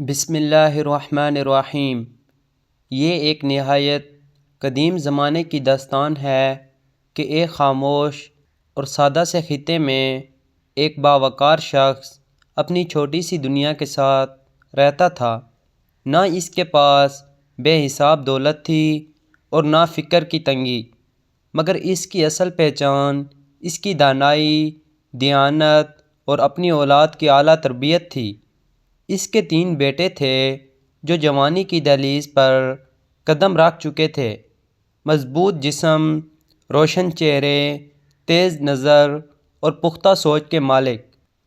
بسم اللہ الرحمن الرحیم۔ یہ ایک نہایت قدیم زمانے کی داستان ہے کہ ایک خاموش اور سادہ سے خطے میں ایک باوقار شخص اپنی چھوٹی سی دنیا کے ساتھ رہتا تھا۔ نہ اس کے پاس بے حساب دولت تھی اور نہ فکر کی تنگی، مگر اس کی اصل پہچان اس کی دانائی، دیانت اور اپنی اولاد کی اعلیٰ تربیت تھی۔ اس کے 3 بیٹے تھے جو جوانی کی دہلیز پر قدم رکھ چکے تھے۔ مضبوط جسم، روشن چہرے، تیز نظر اور پختہ سوچ کے مالک۔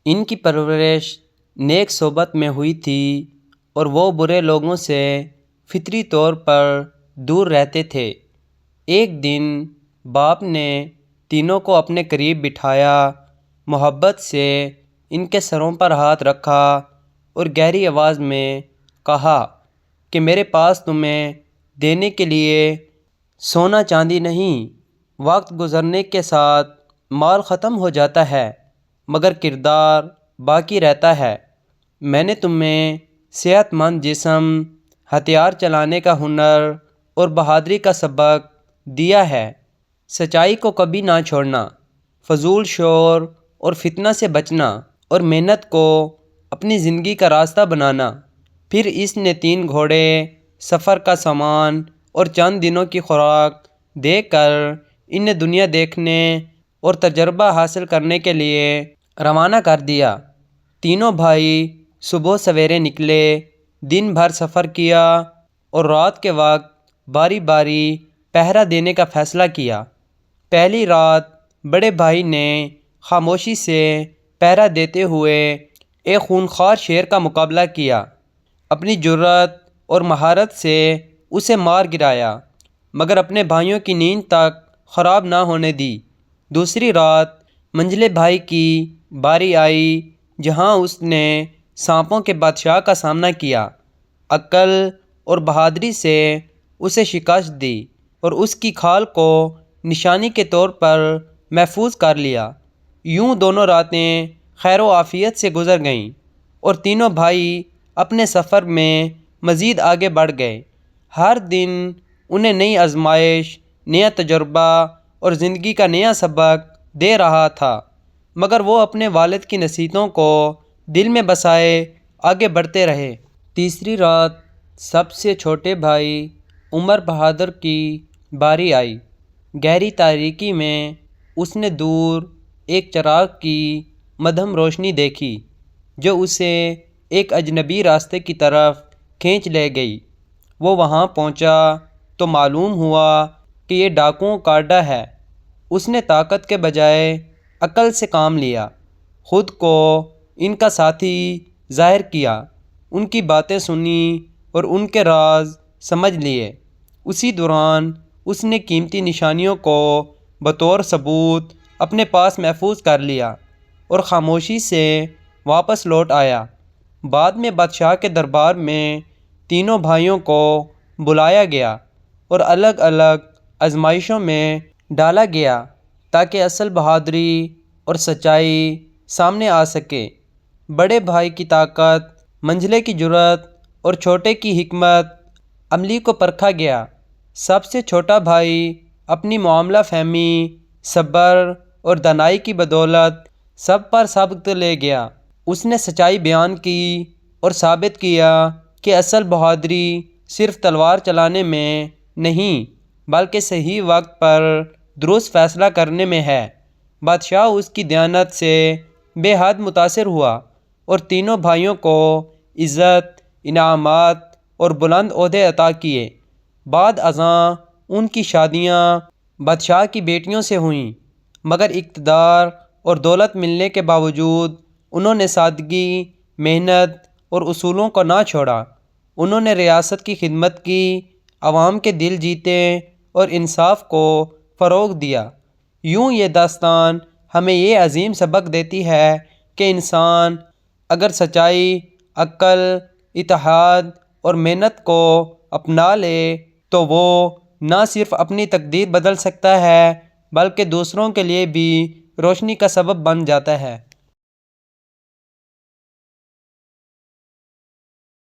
ان کی پرورش نیک صحبت میں ہوئی تھی اور وہ برے لوگوں سے فطری طور پر دور رہتے تھے۔ ایک دن باپ نے تینوں کو اپنے قریب بٹھایا، محبت سے ان کے سروں پر ہاتھ رکھا اور گہری آواز میں کہا کہ میرے پاس تمہیں دینے کے لیے سونا چاندی نہیں۔ وقت گزرنے کے ساتھ مال ختم ہو جاتا ہے مگر کردار باقی رہتا ہے۔ میں نے تمہیں صحت مند جسم، ہتھیار چلانے کا ہنر اور بہادری کا سبق دیا ہے۔ سچائی کو کبھی نہ چھوڑنا، فضول شور اور فتنہ سے بچنا اور محنت کو اپنی زندگی کا راستہ بنانا۔ پھر اس نے 3 گھوڑے، سفر کا سامان اور چند دنوں کی خوراک دے کر انہیں دنیا دیکھنے اور تجربہ حاصل کرنے کے لیے روانہ کر دیا۔ تینوں بھائی صبح سویرے نکلے، دن بھر سفر کیا اور رات کے وقت باری باری پہرا دینے کا فیصلہ کیا۔ پہلی رات بڑے بھائی نے خاموشی سے پہرا دیتے ہوئے ایک خونخوار شیر کا مقابلہ کیا۔ اپنی جرأت اور مہارت سے اسے مار گرایا مگر اپنے بھائیوں کی نیند تک خراب نہ ہونے دی۔ دوسری رات منجلے بھائی کی باری آئی جہاں اس نے سانپوں کے بادشاہ کا سامنا کیا۔ عقل اور بہادری سے اسے شکست دی اور اس کی کھال کو نشانی کے طور پر محفوظ کر لیا۔ یوں دونوں راتیں خیر و عافیت سے گزر گئیں اور تینوں بھائی اپنے سفر میں مزید آگے بڑھ گئے۔ ہر دن انہیں نئی آزمائش، نیا تجربہ اور زندگی کا نیا سبق دے رہا تھا، مگر وہ اپنے والد کی نصیحتوں کو دل میں بسائے آگے بڑھتے رہے۔ تیسری رات سب سے چھوٹے بھائی عمر بہادر کی باری آئی۔ گہری تاریکی میں اس نے دور ایک چراغ کی مدھم روشنی دیکھی جو اسے ایک اجنبی راستے کی طرف کھینچ لے گئی۔ وہ وہاں پہنچا تو معلوم ہوا کہ یہ ڈاکوؤں کا اڈہ ہے۔ اس نے طاقت کے بجائے عقل سے کام لیا، خود کو ان کا ساتھی ظاہر کیا، ان کی باتیں سنیں اور ان کے راز سمجھ لیے۔ اسی دوران اس نے قیمتی نشانیوں کو بطور ثبوت اپنے پاس محفوظ کر لیا اور خاموشی سے واپس لوٹ آیا۔ بعد میں بادشاہ کے دربار میں تینوں بھائیوں کو بلایا گیا اور الگ الگ آزمائشوں میں ڈالا گیا تاکہ اصل بہادری اور سچائی سامنے آ سکے۔ بڑے بھائی کی طاقت، منجلے کی جرأت اور چھوٹے کی حکمت عملی کو پرکھا گیا۔ سب سے چھوٹا بھائی اپنی معاملہ فہمی، صبر اور دانائی کی بدولت سب پر سبقت لے گیا۔ اس نے سچائی بیان کی اور ثابت کیا کہ اصل بہادری صرف تلوار چلانے میں نہیں بلکہ صحیح وقت پر درست فیصلہ کرنے میں ہے۔ بادشاہ اس کی دیانت سے بے حد متاثر ہوا اور تینوں بھائیوں کو عزت، انعامات اور بلند عہدے عطا کیے۔ بعد ازاں ان کی شادیاں بادشاہ کی بیٹیوں سے ہوئیں، مگر اقتدار اور دولت ملنے کے باوجود انہوں نے سادگی، محنت اور اصولوں کو نہ چھوڑا۔ انہوں نے ریاست کی خدمت کی، عوام کے دل جیتے اور انصاف کو فروغ دیا۔ یوں یہ داستان ہمیں یہ عظیم سبق دیتی ہے کہ انسان اگر سچائی، عقل، اتحاد اور محنت کو اپنا لے تو وہ نہ صرف اپنی تقدیر بدل سکتا ہے بلکہ دوسروں کے لیے بھی روشنی کا سبب بن جاتا ہے۔